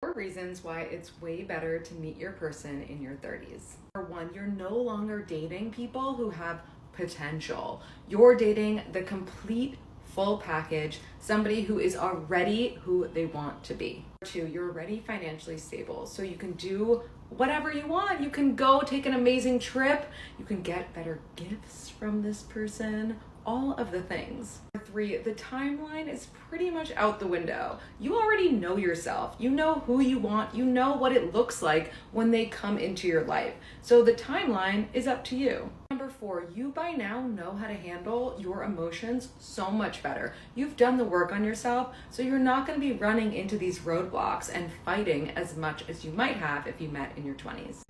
4 reasons why it's way better to meet your person in your 30s. Number 1, you're no longer dating people who have potential. You're dating the complete full package, somebody who is already who they want to be. Number 2, you're already financially stable, so you can do whatever you want. You can go take an amazing trip, you can get better gifts from this person, all of the things. Number 3, the timeline is pretty much out the window. You already know yourself. You know who you want. You know what it looks like when they come into your life. So the timeline is up to you. Number 4, you by now know how to handle your emotions so much better. You've done the work on yourself, so you're not going to be running into these roadblocks and fighting as much as you might have if you met in your 20s.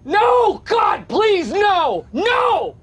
No! God, please, no! No!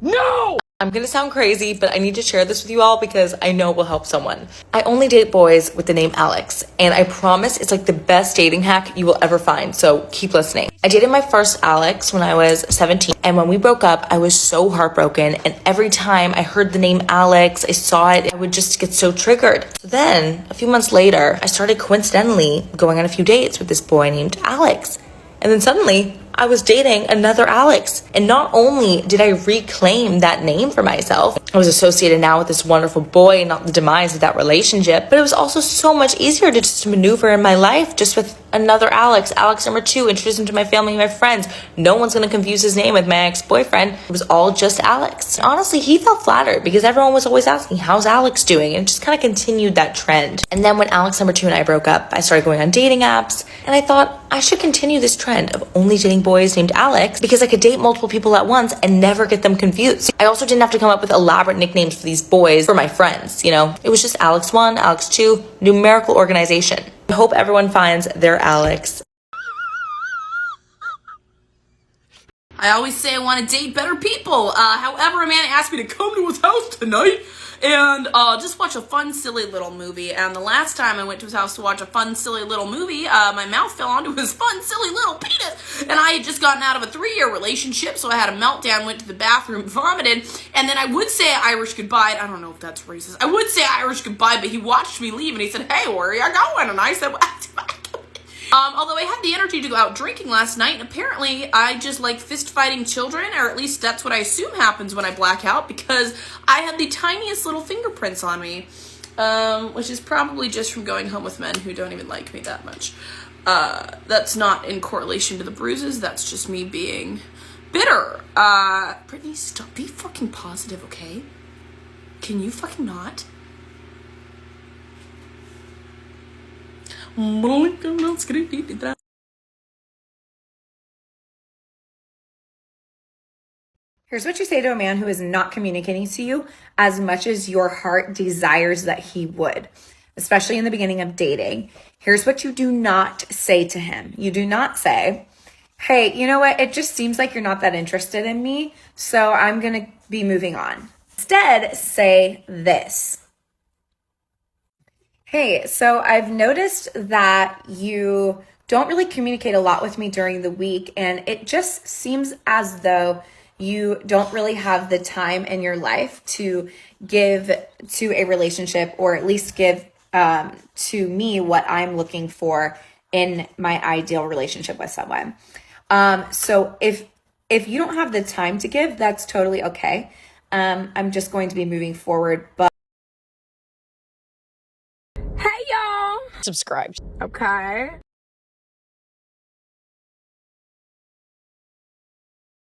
No! I'm gonna sound crazy, but I need to share this with you all because I know it will help someone. I only date boys with the name Alex, and I promise it's like the best dating hack you will ever find, so keep listening. I dated my first Alex when I was 17, and when we broke up, I was so heartbroken, and every time I heard the name Alex, I saw it, I would just get so triggered. So then, a few months later, I started coincidentally going on a few dates with this boy named Alex, and then suddenly, I was dating another Alex. And not only did I reclaim that name for myself, I was associated now with this wonderful boy, not the demise of that relationship, but it was also so much easier to just maneuver in my life just with another Alex. Alex number 2, introduce him to my family and my friends. No one's gonna confuse his name with my ex-boyfriend. It was all just Alex. And honestly, he felt flattered because everyone was always asking, how's Alex doing? And it just kind of continued that trend. And then when Alex number 2 and I broke up, I started going on dating apps, and I thought I should continue this trend of only dating boys named Alex because I could date multiple people at once and never get them confused. I also didn't have to come up with elaborate nicknames for these boys for my friends, you know? It was just Alex 1, Alex 2, numerical organization. I hope everyone finds their Alex. I always say I want to date better people. However, a man asked me to come to his house tonight and just watch a fun, silly little movie. And the last time I went to his house to watch a fun, silly little movie, my mouth fell onto his fun, silly little penis. And I had just gotten out of a 3-year relationship, so I had a meltdown, went to the bathroom, vomited, and then I would say Irish goodbye. I don't know if that's racist. I would say Irish goodbye, but he watched me leave and he said, "Hey, where are you going?" And I said, although I had the energy to go out drinking last night, and apparently I just like fist fighting children, or at least that's what I assume happens when I black out, because I had the tiniest little fingerprints on me, which is probably just from going home with men who don't even like me that much. That's not in correlation to the bruises, that's just me being bitter. Brittany, stop, be fucking positive, okay? Can you fucking not? Here's what you say to a man who is not communicating to you as much as your heart desires that he would, especially in the beginning of dating. Here's what you do not say to him. You do not say, "Hey, you know what? It just seems like you're not that interested in me, so I'm going to be moving on." Instead, say this. "Hey, so I've noticed that you don't really communicate a lot with me during the week, and it just seems as though you don't really have the time in your life to give to a relationship, or at least give to me what I'm looking for in my ideal relationship with someone. So if you don't have the time to give, that's totally okay. I'm just going to be moving forward, but Hey y'all, Subscribe. okay.